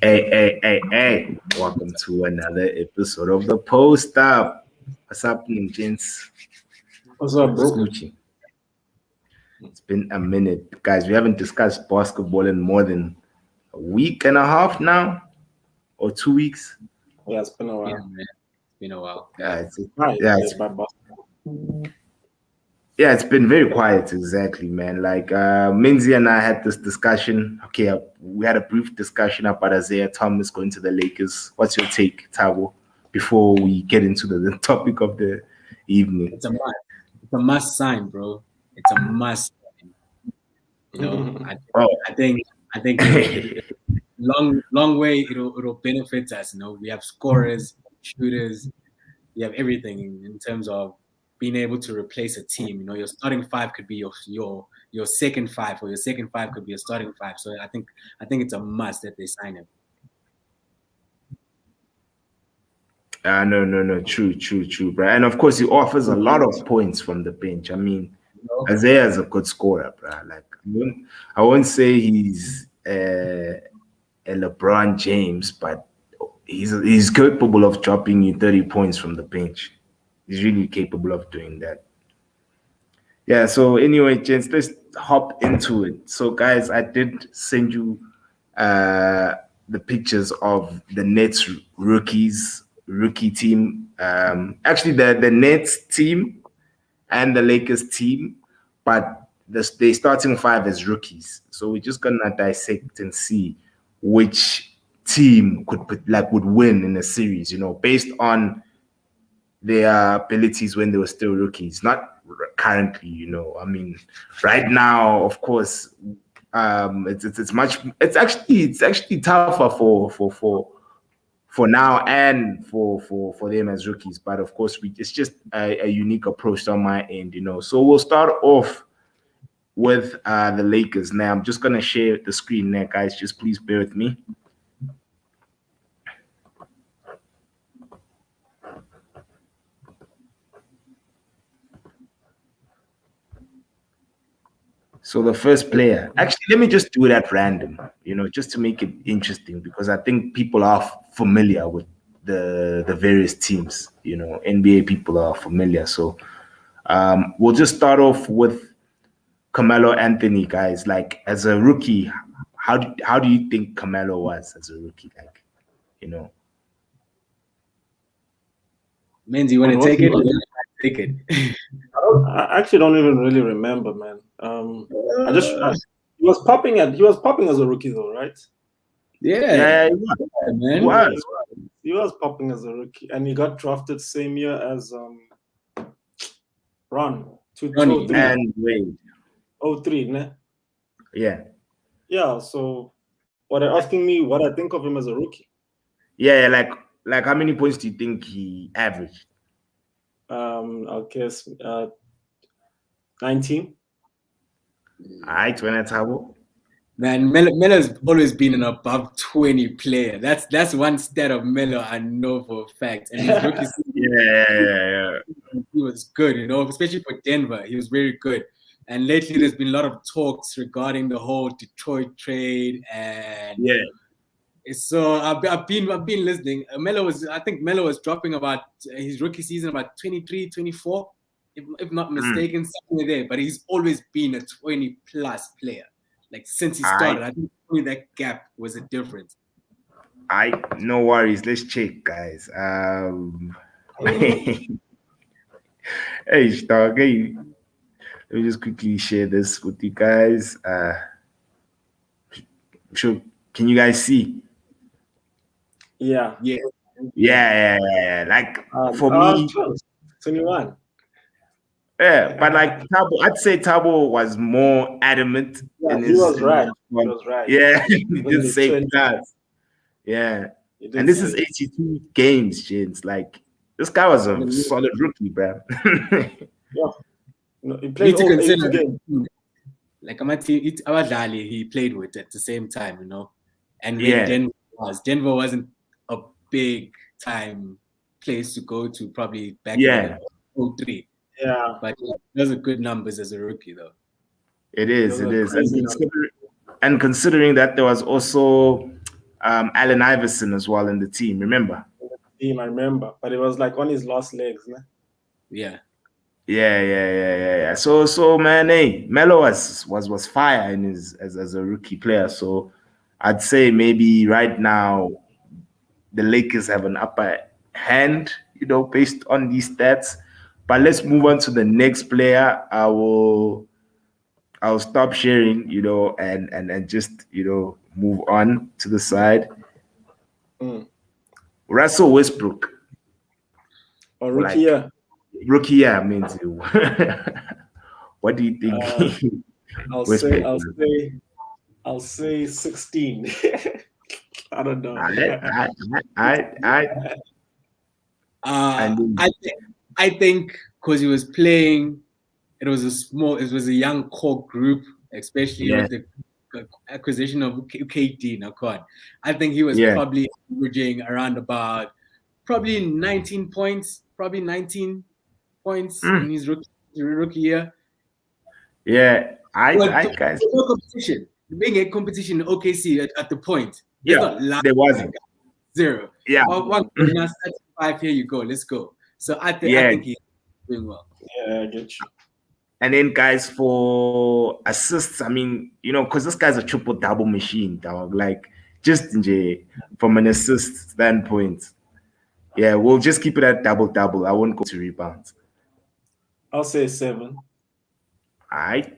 Hey. Welcome to another episode of the Post Up. What's happening, gents? What's up, What's bro? Gucci? It's been a minute. Guys, we haven't discussed basketball in more than a week and a half now, or 2 weeks. Yeah, it's been a Yeah, while. man. It's been a while. Yeah, it's, Right, yeah, yes, it's, by boss. yeah, it's been very quiet, exactly, man. Like, Menzi and I had this discussion. Okay, we had a brief discussion about Isaiah Thomas going to the Lakers. What's your take, Thabo, before we get into the topic of the evening? It's a must. It's a must sign, bro. It's a must sign. You know, Oh, I think long way it'll benefit us. You know, we have scorers, shooters, we have everything in terms of being able to replace a team. You know, your starting five could be your second five, or your second five could be a starting five. So I think it's a must that they sign him. no. True, bro. And of course, he offers a lot of points from the bench. I mean, Isaiah is a good scorer, bro. Like, I won't say he's a LeBron James, but he's capable of dropping you 30 points from the bench. He's really capable of doing that. Yeah, so anyway, gents, let's hop into it. So, guys, I did send you uh, the pictures of the Nets rookie team. Actually, the Nets team and the Lakers team, but the starting five as rookies. So we're just gonna dissect and see which team would win in a series, based on their abilities when they were still rookies, not currently. I mean, right now, of course, it's actually tougher for now and for them as rookies. But of course, it's just a unique approach on my end. So we'll start off with the Lakers. Now I'm just gonna share the screen there, guys. Just please bear with me. So the first player, actually, let me just do it at random, just to make it interesting, because I think people are familiar with the various teams. NBA people are familiar. So we'll just start off with Carmelo Anthony, guys. Like, as a rookie, how do you think Carmelo was as a rookie? Like, you know. Menzi, you want to take it? Take it. I actually don't even really remember, man. He was popping as a rookie though, right? Yeah, man. He was popping as a rookie, and he got drafted same year as Ron Ronnie and Wade. 03, ne? Yeah. Yeah. So, what are asking me what I think of him as a rookie? Yeah, like how many points do you think he averaged? I guess 19. All right, when that's how. Man, Melo's always been an above 20 player. That's one stat of Melo I know for a fact. And his rookie season, yeah, he was good, especially for Denver. He was very good. And lately, there's been a lot of talks regarding the whole Detroit trade, and so I've been listening. I think Melo was dropping about his rookie season about 23, 24, if not mistaken, somewhere there. But he's always been a 20 plus player. Like, since he started, I think only that gap was a difference. No worries. Let's check, guys. Hey, Stark. Hey, let me just quickly share this with you guys. Sure. Can you guys see? Yeah. Like, for me, 21. Yeah, but like Thabo, I'd say Thabo was more adamant. Yeah, he was right. He was right. Yeah, he did say that. Yeah, and this is 82 games, gents. Like, this guy was a solid rookie, bro. Yeah, he played all 82 games. Like, Abadali, he played with at the same time, and when Denver wasn't a big time place to go to, probably back in 03. Yeah, but those are good numbers as a rookie, though. It is. And considering that there was also Allen Iverson as well in the team. Remember? Team, I remember, but it was like on his last legs, né? Yeah. Yeah. So man, hey, Melo was fire in his as a rookie player. So I'd say maybe right now the Lakers have an upper hand, based on these stats. But let's move on to the next player. I'll stop sharing, and just move on to the side. Russell Westbrook. Or rookie year. Rookie year means you. What do you think? I'll say 16. I don't know. I think because he was playing, it was a young core group, especially with the acquisition of KD. Now, I think he was probably averaging around about 19 points in his rookie year. Yeah, guys. Competition. Being a competition in OKC at the point. There wasn't. Zero. Yeah. One 5, here you go. Let's go. So I think he's doing well. Yeah, I get you. And then, guys, for assists, I mean, because this guy's a triple-double machine, dog. Like, just from an assist standpoint, yeah, we'll just keep it at double-double. I won't go to rebounds. I'll say 7. All right.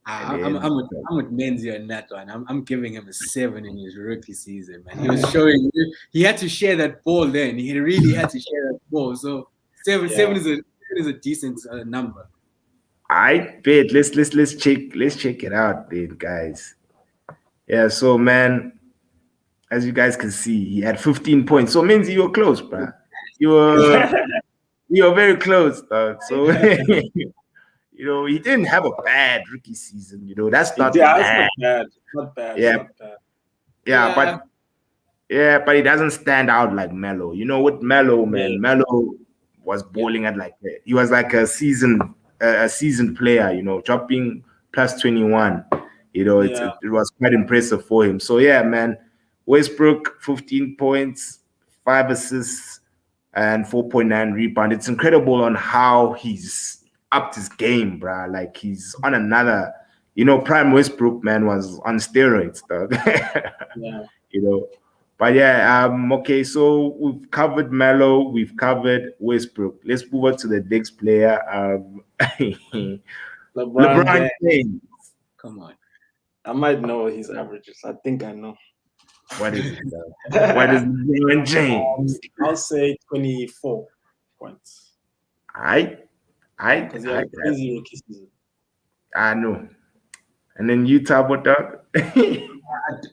I'm with Menzi on that one. I'm giving him a 7 in his rookie season, man. He was showing he had to share that ball then. He really had to share that ball. So 7 is a decent number. I bet let's check it out then, guys. Yeah, so man, as you guys can see, he had 15 points. So Menzi, you were close, bro. You were very close, dog. So he didn't have a bad rookie season. That's not bad. Not bad. Yeah. Not bad. Yeah, but he doesn't stand out like Melo. With Melo, man, Melo was balling at he was like a seasoned player. Dropping plus 21. It was quite impressive for him. So yeah, man, Westbrook 15 points, 5 assists, and 4.9 rebound. It's incredible on how he's upped his game, bruh. Like he's on another, prime Westbrook, man, was on steroids, dog. Yeah. But yeah, okay, so we've covered Melo, we've covered Westbrook. Let's move on to the next player. LeBron James. Come on. I might know his averages. I think I know. What is it? What is LeBron James? I'll say 24 points. Because he had a crazy rookie season. I know. And then Thabo, dog.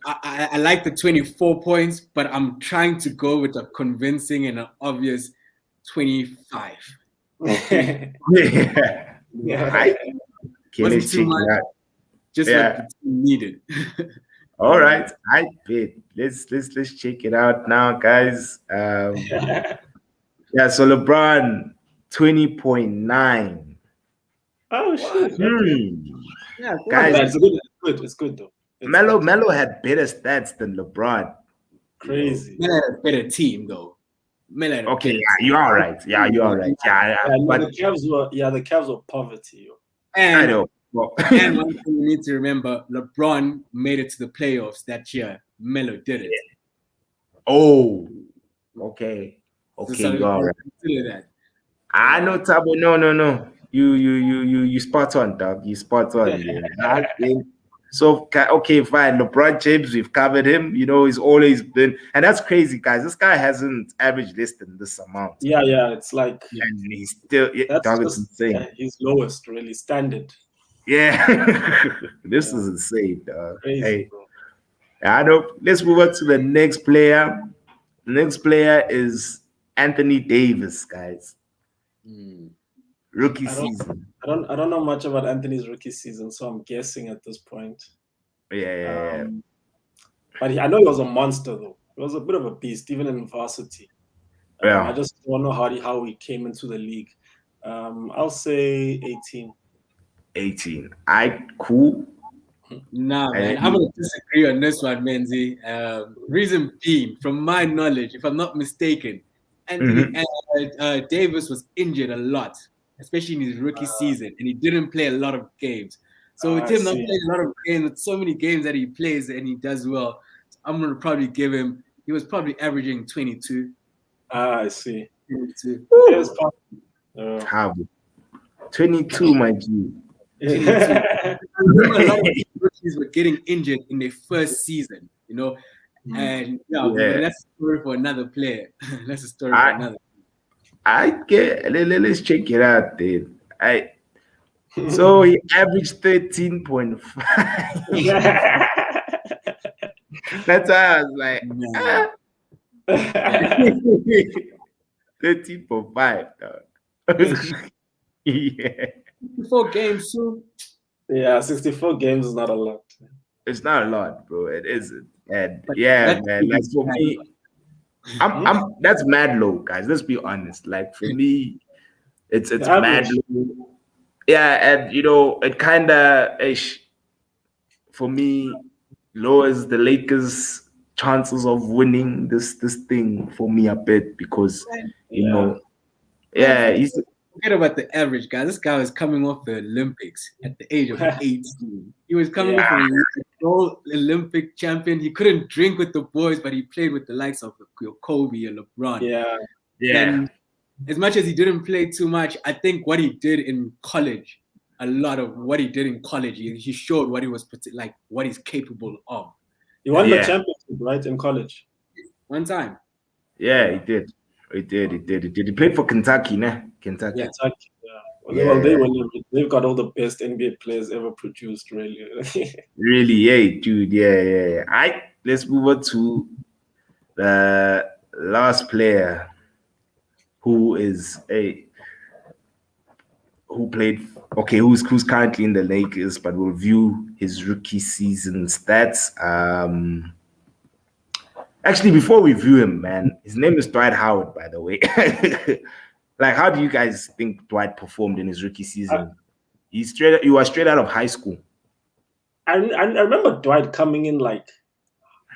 I like the 24 points, but I'm trying to go with a convincing and an obvious 25. Yeah. Okay, let's check it out. Just like the team needed. All right, I bet. Let's check it out now, guys. So LeBron 20.9. Oh shit! Yeah, guys, it's good though. Melo had better stats than LeBron. Crazy. Melo had a better team though. Okay, you are right. Yeah, you are right. Yeah, but the Cavs were poverty. I know. And one thing you need to remember, LeBron made it to the playoffs that year. Melo did it. Oh, okay. Okay, so you are right. Consider that. I know, Thabo. No. You spot on, dog. You spot on. Yeah. So, okay, fine. LeBron James, we've covered him. He's always been, and that's crazy, guys. This guy hasn't averaged less than this amount. Yeah, it's like, and he's still, dog, it's insane. His lowest, really, standard. Yeah, this is insane, dog. Crazy, hey, bro. I know. Let's move on to the next player. The next player is Anthony Davis, guys. Rookie season. I don't know much about Anthony's rookie season, so I'm guessing at this point. Yeah. But I know he was a monster, though. He was a bit of a beast, even in varsity. I just don't know how he came into the league. I'll say 18. 18. Cool. Nah, man, I'm gonna disagree on this one, Menzi. Reason being, from my knowledge, if I'm not mistaken, Anthony Davis was injured a lot, especially in his rookie season, and he didn't play a lot of games. So with him not playing a lot of games, with so many games that he plays and he does well, I'm gonna probably give him. He was probably averaging 22. I see. 22. Thabo. 22, my G. 22. A lot of rookies were getting injured in their first season, you know. And but that's a story for another player. That's a story for another. Let's check it out, dude. So he averaged 13.5. That's why I was like, 13.5, dog. Yeah. 64 games soon. Yeah, 64 games is not a lot. It's not a lot, bro. It isn't. And man, like for me, I'm that's mad low, guys. Let's be honest. Like for me, it's mad low. Yeah, and it kinda for me lowers the Lakers' chances of winning this thing for me a bit because he's forget about the average guy. This guy was coming off the Olympics at the age of 18. He was coming off a gold Olympic champion. He couldn't drink with the boys, but he played with the likes of Kobe and LeBron. Yeah. And as much as he didn't play too much, I think what he did in college, a lot of what he did in college, he showed what he was what he's capable of. He won the championship, right, in college? One time. Yeah, he did. He did. He played for Kentucky, nah? Kentucky. Yeah. Well, they've got all the best NBA players ever produced, really. Really, yeah, dude. Yeah. Let's move on to the last player who's currently in the Lakers, but we'll view his rookie season stats. Actually, before we view him, man, his name is Dwight Howard, by the way. Like, how do you guys think Dwight performed in his rookie season? You were straight out of high school. I remember Dwight coming in like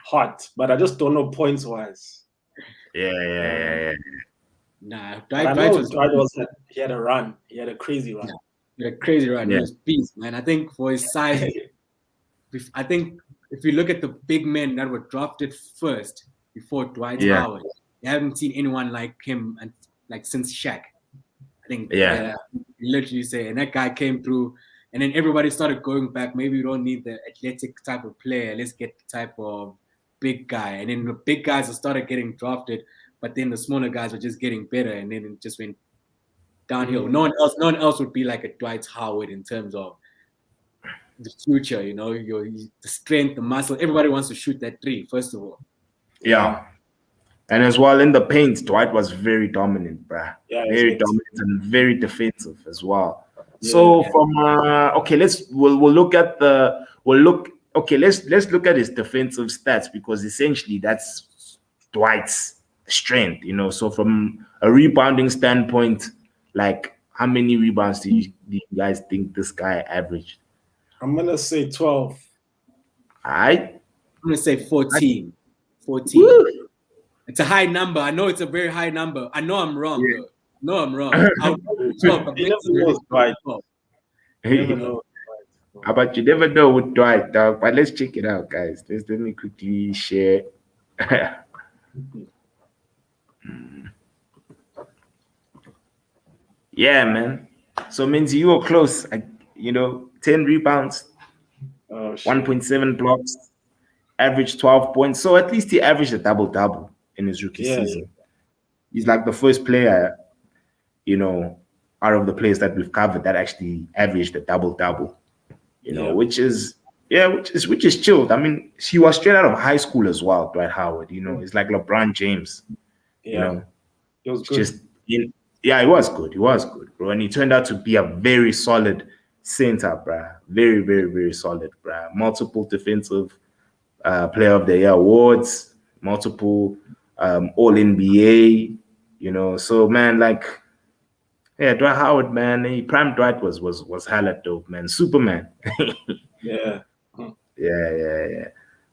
hot, but I just don't know points wise. Yeah. Nah, Dwight he had a run. He had a crazy run. He had a crazy run. He was beast, man. I think for his size, I think if you look at the big men that were drafted first before Dwight Howard, you haven't seen anyone like him since Shaq. I think literally say, and that guy came through, and then everybody started going back. Maybe we don't need the athletic type of player. Let's get the type of big guy. And then the big guys started getting drafted, but then the smaller guys were just getting better, and then it just went downhill. No one else would be like a Dwight Howard in terms of the future, the strength, the muscle. Everybody wants to shoot that three, first of all. Yeah. And as well in the paint, Dwight was very dominant, bruh. Yeah, very dominant and very defensive as well. So from let's look at his defensive stats because essentially that's Dwight's strength, So from a rebounding standpoint, like how many rebounds do you guys think this guy averaged? I'm gonna say 12. I'm gonna say 14. 14. Woo! It's a high number. I know it's a very high number. I know I'm wrong, though. No, I'm wrong. I'll go 12. You never know. But you never know with Dwight, dog. But let's check it out, guys. Let me quickly share. Yeah, man. So Menzi, you were close. 10 rebounds, 1.7 blocks, average 12 points. So at least he averaged a double-double in his rookie season. He's like the first player, out of the players that we've covered that actually averaged a double-double. Which is chilled. I mean, he was straight out of high school as well, Dwight Howard. He's like LeBron James. He was good. He was good. He was good, bro. And he turned out to be a very solid center, bro. Very, very, very solid, bro. Multiple defensive player of the year awards, multiple all NBA, So man, Dwight Howard, man, prime Dwight was hella dope, man. Superman. Yeah. Yeah.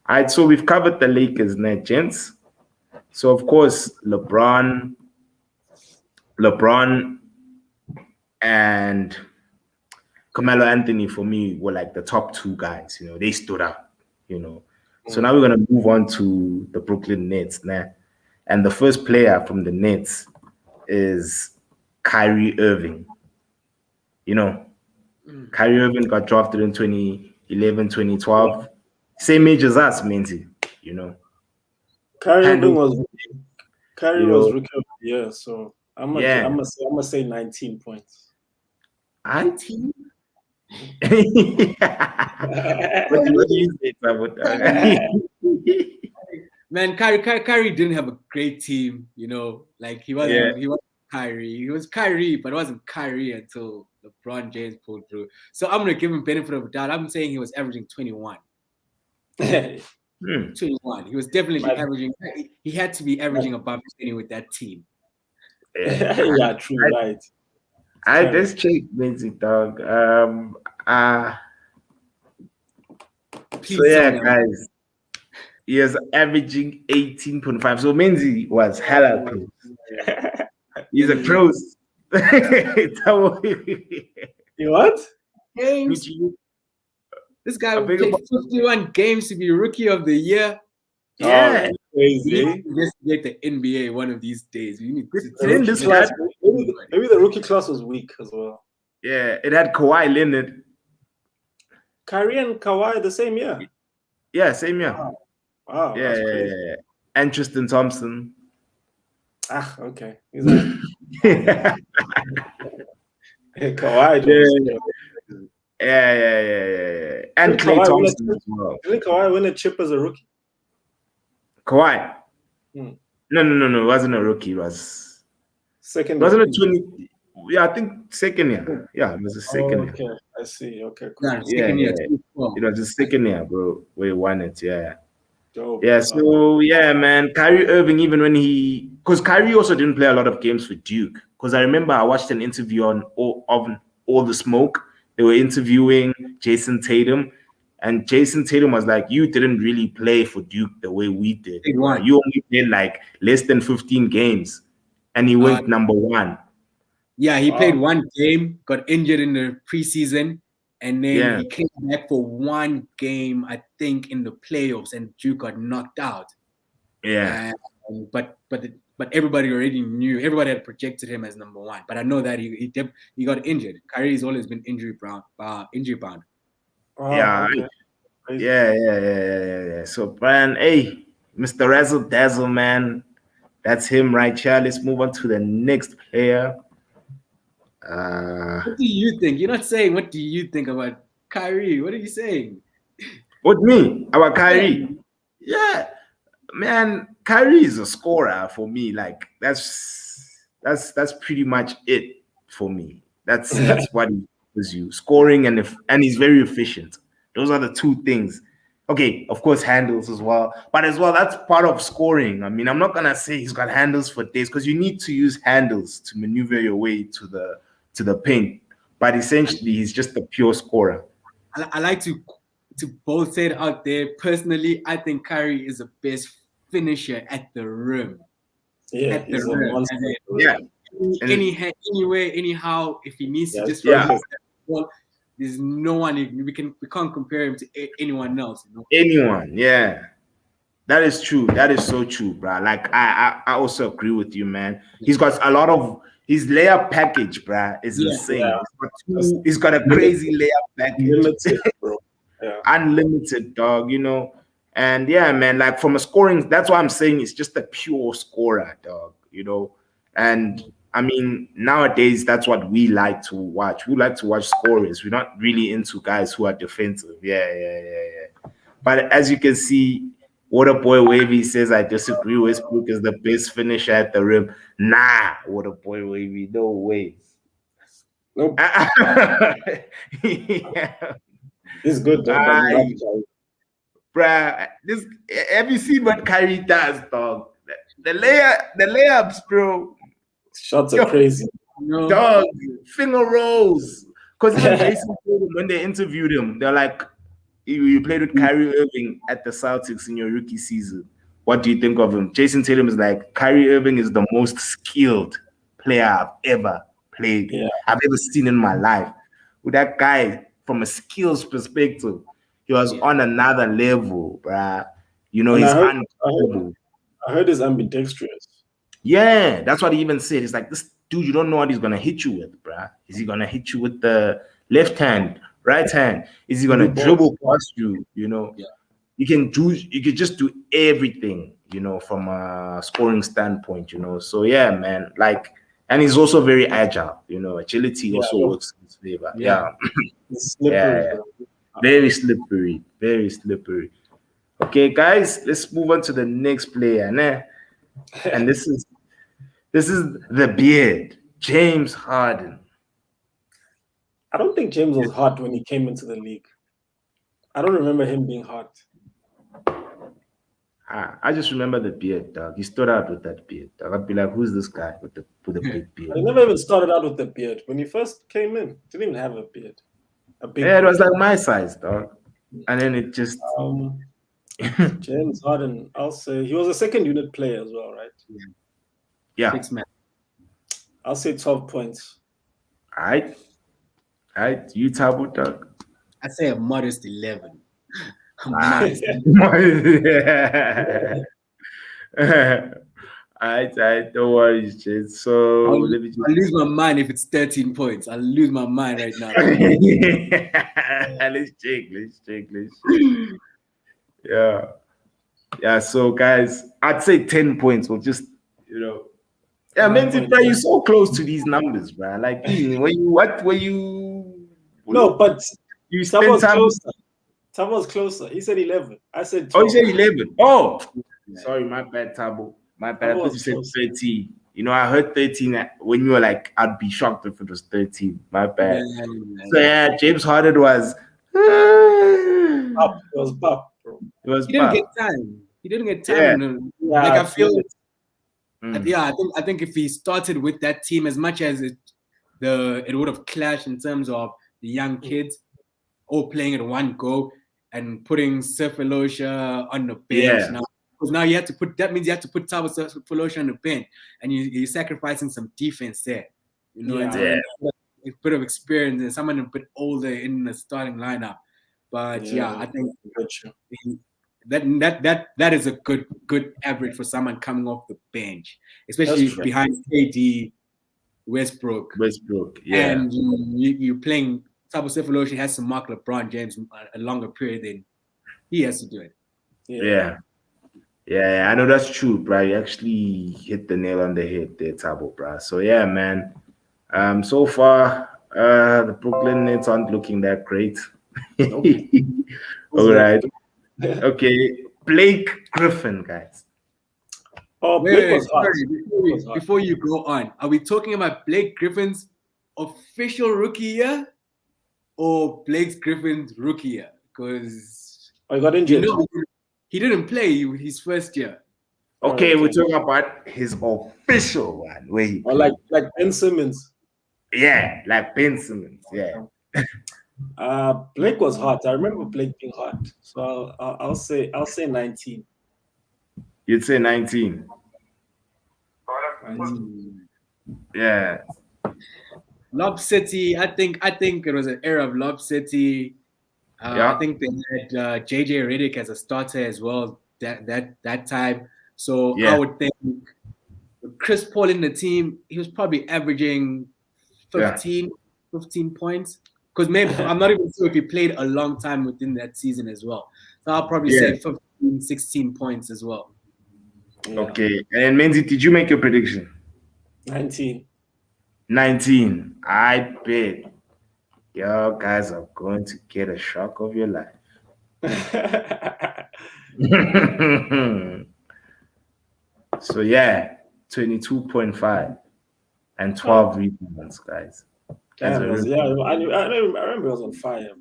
All right, so we've covered the Lakers net, gents. So of course, LeBron and Carmelo Anthony for me were like the top two guys. They stood out. So now we're gonna move on to the Brooklyn Nets now, and the first player from the Nets is Kyrie Irving. Kyrie Irving got drafted in 2011, 2012. Same age as us, Menzi. Kyrie Irving was rookie of the year, so I'm gonna say 19 points. 19? What do you say, Thabo? Man, Kyrie didn't have a great team, like he wasn't Kyrie. He was Kyrie, but it wasn't Kyrie until LeBron James pulled through. So I'm gonna give him benefit of the doubt. I'm saying he was averaging 21. 21. He was definitely averaging. He had to be averaging above 20 with that team. Yeah, true, right. I just checked Menzi, dog. So yeah, guys, he was averaging 18.5. So Menzi was hella close. He's a close. You what? Games. This guy played 51 games to be rookie of the year. Yeah, crazy. Investigate the NBA one of these days. We need maybe the rookie class was weak as well. Yeah, it had Kawhi Leonard. Kyrie and Kawhi the same year. Yeah, same year. Wow. Yeah. And Tristan Thompson. Okay. Kawhi. Yeah. And Klay Thompson as well. Didn't Kawhi win a chip as a rookie? Kawhi? No. It wasn't a rookie. It was second. Wasn't it 20? Yeah, I think second year. Yeah, it was the second year. Okay, I see. Okay, cool. Second year. It was the second year, bro. We won it. Yeah. Dope. Yeah, so yeah, man. Kyrie Irving, even when because Kyrie also didn't play a lot of games for Duke. Because I remember I watched an interview on All the Smoke. They were interviewing Jason Tatum, and Jason Tatum was like, "You didn't really play for Duke the way we did. You only played like less than 15 games, and he went number one." Yeah, he played one game, got injured in the preseason, and then he came back for one game, I think, in the playoffs, and Duke got knocked out. Yeah, but everybody already knew. Everybody had projected him as number one. But I know that he got injured. Kyrie's always been injury bound. Yeah. So, Brian, hey, Mr. Razzle Dazzle, man, that's him right here. Let's move on to the next player. What do you think? You're not saying what do you think about Kyrie. What are you saying? What me? About Kyrie? Yeah, man, Kyrie is a scorer for me. Like that's pretty much it for me. That's what he does. You scoring and he's very efficient. Those are the two things. Okay, of course, handles as well. But as well, that's part of scoring. I mean, I'm not gonna say he's got handles for days because you need to use handles to maneuver your way to the paint. But essentially, he's just a pure scorer. I like to both say it out there. Personally, I think Kyrie is the best finisher at the rim. Yeah, at the rim. Yeah. Anywhere, anyhow, if he needs to just ball, there's no one we can't compare him to anyone else. Anyone, yeah. That is true. That is so true, bro. Like I also agree with you, man. He's got a lot of his layup package, bro. Is insane. Yeah. He's got a crazy layup package. Unlimited, bro. Yeah. Unlimited, dog. And yeah, man. Like from a scoring, that's why I'm saying it's just a pure scorer, dog. And I mean, nowadays that's what we like to watch. We like to watch scorers. We're not really into guys who are defensive. Yeah. But as you can see, Waterboy Wavy says I disagree. Westbrook is the best finisher at the rim. Nah, Waterboy Wavy, no way. Nope. He's good, though. Bruh, have you seen what Kyrie does, dog? The layups, bro. Shots are crazy. Dog, finger rolls. Because when they interviewed him, they're like, You played with Kyrie Irving at the Celtics in your rookie season. What do you think of him? Jason Tatum is like, Kyrie Irving is the most skilled player I've ever played, I've ever seen in my life. With that guy, from a skills perspective, he was on another level, bruh. You know, and he's unbelievable. I heard he's ambidextrous. Yeah, that's what he even said. It's like, this dude, you don't know what he's gonna hit you with, bruh. Is he gonna hit you with the left hand, right hand? Is he gonna dribble past you? You know, you can just do everything, you know, from a scoring standpoint, you know. So yeah, man, like, and he's also very agile, you know. Agility also works in his favor. It's slippery, bro. Very slippery, very slippery. Okay, guys, let's move on to the next player, né? And this is the beard, James Harden. I don't think James was hot when he came into the league. I don't remember him being hot. I just remember the beard, dog. He stood out with that beard, dog. I'd be like, who's this guy with the big beard? He never even started out with the beard. When he first came in, he didn't even have a beard. It was like my size, dog. And then it just James Harden, I'll say he was a second unit player as well, right? Yeah. 6 man. I'll say 12 points. All right. You Thabo, dog. I say a modest 11. Alright, don't worry, Jade. So I'll lose my mind if it's 13 points. I'll lose my mind right now. Let's check. Yeah. So guys, I'd say 10 points. We'll just, you know. Yeah, Menzi, bro, you're so close to these numbers, bro. Like, were you? No, but you spent time. Thabo was closer. He said 11. I said 12. Oh, you said 11. Oh, sorry, my bad, Thabo. My bad. I thought you said 13. You know, I heard 13 when you were like, I'd be shocked if it was 13. My bad. So yeah, James Harden was. It was bop, bro. It was. He didn't get time. Like I feel. I think if he started with that team, as much as it would have clashed in terms of the young kids all playing at one go and putting Sefolosha on the bench now. Because now you have to put Thabo Sefolosha on the bench, and you're sacrificing some defense there. You know, a bit of experience and someone a bit older in the starting lineup. But I think that is a good average for someone coming off the bench, especially behind KD, Westbrook. And you're playing. Thabo Sefolosha has to mark LeBron James a longer period than he has to do it. Yeah, I know that's true, bro. You actually hit the nail on the head there, Thabo, bro. So yeah, man. So far, the Brooklyn Nets aren't looking that great. All right. Okay, Blake Griffin, guys. Oh, Blake was hot. Before you go on, are we talking about Blake Griffin's official rookie year? Or Blake Griffin's rookie year, because he got injured. He didn't play his first year. Okay, we're talking about his official one, where he like Ben Simmons. Yeah, like Ben Simmons. Yeah. Blake was hot. I remember Blake being hot. So I'll say 19. You'd say 19. Yeah. Lob City, I think it was an era of Lob City. I think they had JJ Redick as a starter as well that time. So I would think with Chris Paul in the team, he was probably averaging 15 points. Because maybe I'm not even sure if he played a long time within that season as well. So I'll probably say 15, 16 points as well. Yeah. Okay. And Menzi, did you make your prediction? 19. I bet y'all guys are going to get a shock of your life. So yeah, 22.5 and 12 rebounds, guys. I remember he was on fire.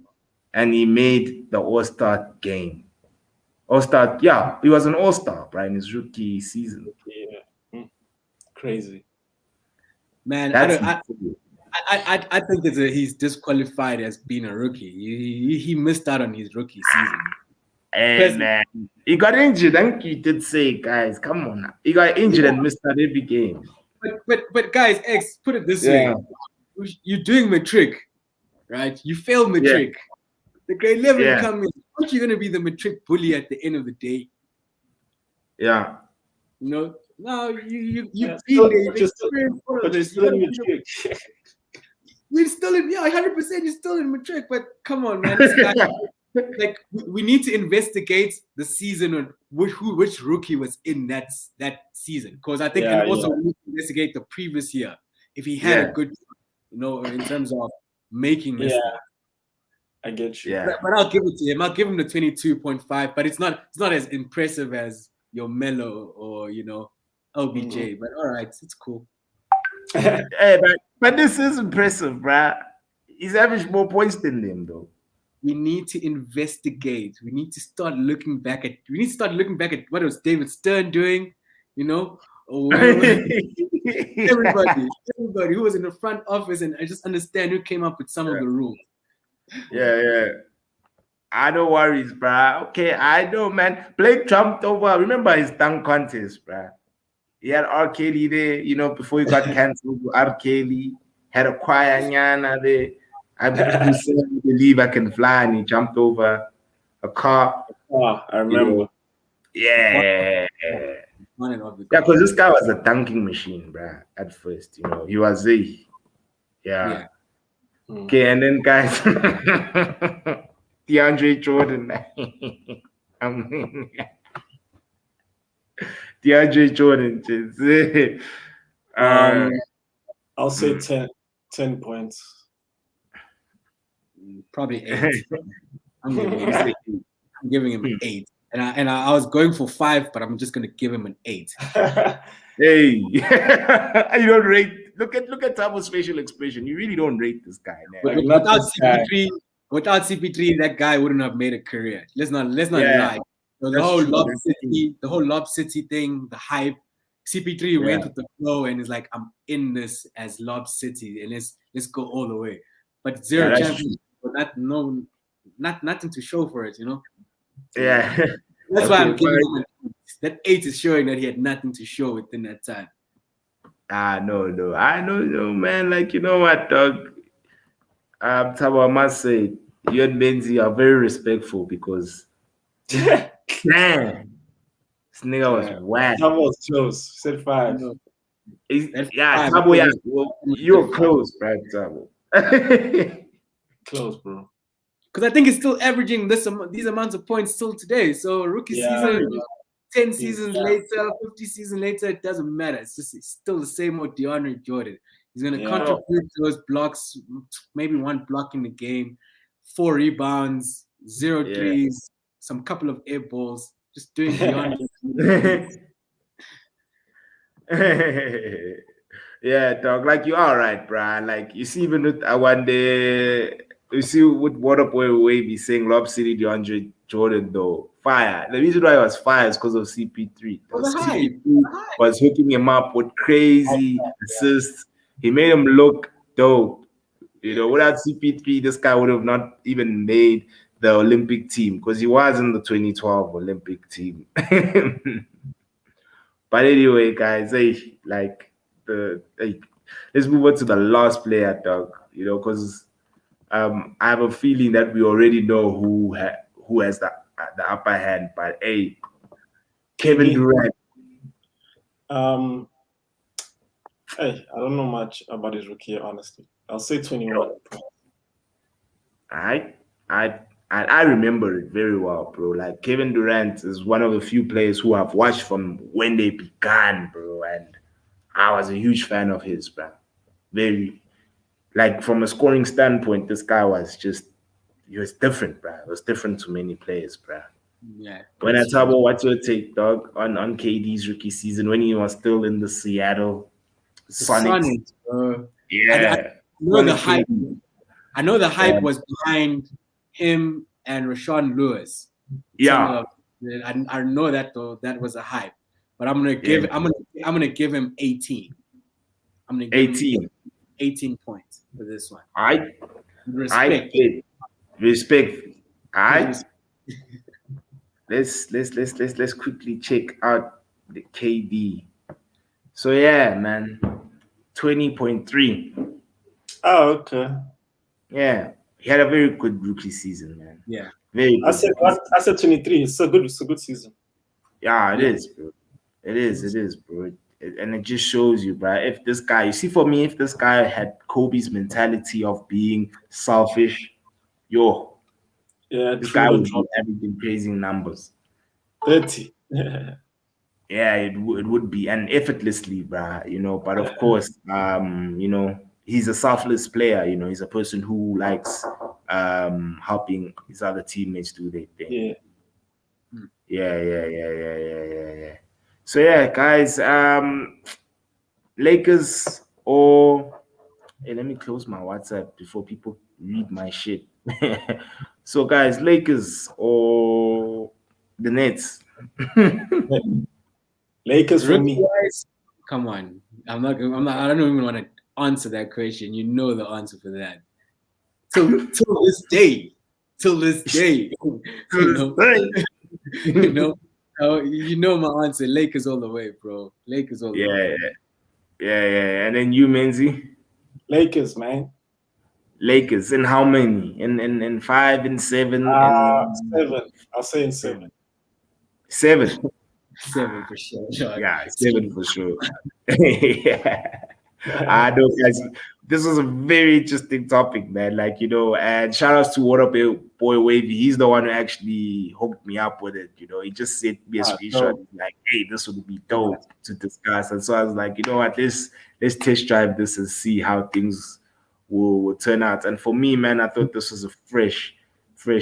And he made the All-Star game. He was an All-Star, right, in his rookie season. Yeah. Crazy. Man, I think he's disqualified as being a rookie. He missed out on his rookie season. Hey, man, he got injured. I think you did say, guys, come on now. He got injured and missed out every game. But guys, X, put it this way. You're doing matric, right? You fail matric. The grade 11 come in. Aren't you going to be the matric bully at the end of the day? Yeah. No, you we're still in 100%. You're still in matric, but come on, man. Like we need to investigate the season on which rookie was in that season, because I think we need to investigate the previous year if he had a good, in terms of making mistakes. Yeah, I get you. Yeah, but I'll give it to him. I'll give him the 22.5, but it's not as impressive as your Melo or LBJ. But all right, it's cool. Hey, but this is impressive, bruh. He's averaged more points than them, though. We need to investigate. We need to start looking back at. What was David Stern doing, or everybody who was in the front office, and I just understand who came up with some of the rules. Yeah. I no worries, bruh. Okay, I know, man. Blake jumped over. Remember his dunk contest, bruh. He had R. Kelly there, before he got cancelled. R. Kelly had a choir nyana there. I believe I can fly, and he jumped over a car. Oh, I remember. Yeah, because this guy was a dunking machine, bruh, at first. He was yeah. Okay, and then guys, DeAndre Jordan. DeAndre Jordan. I'll say 10 points. Probably 8. I'm giving him 8. And I was going for 5, but I'm just gonna give him an 8. Hey, you don't rate. Look at Thabo's facial expression. You really don't rate this guy, man. Without CP3, that guy wouldn't have made a career. Let's not lie. So the whole Lob City thing, the hype. CP3 went with the flow and is like, I'm in this as Lob City, and let's go all the way. But zero champions, but nothing to show for it, Yeah. That's why I'm giving him that 8 is showing that he had nothing to show within that time. No. I know, man. Like, you know what, dog? Thabo, I must say, you and Menzi are very respectful because, man, this nigga was whack. Thabo was close. Said 5. Thabo, well, you're close, right, Thabo? Close, bro. Because I think it's still averaging these amounts of points still today. So rookie season, 10 seasons later, 50 seasons later, it doesn't matter. It's still the same old DeAndre Jordan. He's going to contribute to those blocks, maybe 1 block in the game, 4 rebounds, 0 threes, some couple of air balls, just doing DeAndre. Yeah, dog. Like, you're all right, bruh. Like, you see, even with one day, you see with Waterboy Wavy saying Lob City DeAndre Jordan, though. Fire. The reason why he was fire is because of CP3. CP3 was hooking him up with crazy assists. He made him look dope. Without CP3, this guy would have not even made the Olympic team because he was in the 2012 Olympic team. But anyway, guys, let's move on to the last player, dog. Because I have a feeling that we already know who has the upper hand. But hey, Kevin Durant. Hey, I don't know much about his rookie, honestly. I'll say 21. I remember it very well, bro. Like, Kevin Durant is one of the few players who I've watched from when they began, bro. And I was a huge fan of his, bro. Very, like, from a scoring standpoint, this guy was he was different, bro. It was different to many players, bro. Yeah. When I talk about what's your take, dog, on KD's rookie season when he was still in the Seattle Sonics. Yeah. I know the hype was behind him and Rashawn Lewis. Yeah. I know that though. That was a hype. But I'm gonna give him 18. I'm gonna give 18 points. for this one. I Respect. Respect. Let's quickly check out the KD. So yeah, man, 20.3. Oh, okay. Yeah, he had a very good rookie season, man. Yeah, very good. I said 23. It's a good season. Yeah, it is, bro. It is, bro. And it just shows you, bro. If this guy, you see, for me, if this guy had Kobe's mentality of being selfish, yo, Yeah, this true. guy would do everything crazy numbers. 30. Yeah, it would be, and effortlessly, bruh, you know. But of course, you know, he's a selfless player. You know, he's a person who likes helping his other teammates do their thing. Yeah. Yeah. So yeah, guys, Lakers or hey, let me close my WhatsApp before people read my shit. So guys, Lakers or the Nets? Lakers for me. Rookie-wise, come on. I don't even want to answer that question. You know the answer for that. Till this day. You know my answer. Lakers all the way, bro. Lakers all the way. Yeah. And then you, Menzi? Lakers, man. Lakers. In how many? In 5 and 7 and 7. I'll say in 7. 7. 7 for sure. Yeah, 7 for sure. Yeah. I know, guys. This was a very interesting topic, man. Like, you know, and shout outs to What Up Boy Wavy. He's the one who actually hooked me up with it. You know, he just sent me a screenshot like, hey, this would be dope to discuss. And so I was like, you know what, let's test drive this and see how things will turn out. And for me, man, I thought this was a fresh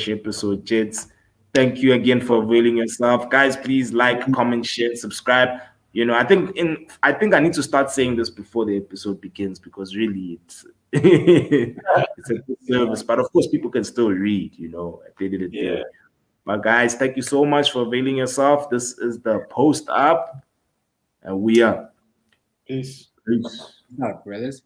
episode, Jets. Thank you again for availing yourself. Guys, please like, comment, share, subscribe. You know, I think I need to start saying this before the episode begins because really it's it's a good service. But of course, people can still read, you know, at the end of the day. But guys, thank you so much for availing yourself. This is the post up, and we are. Peace. All right, brothers.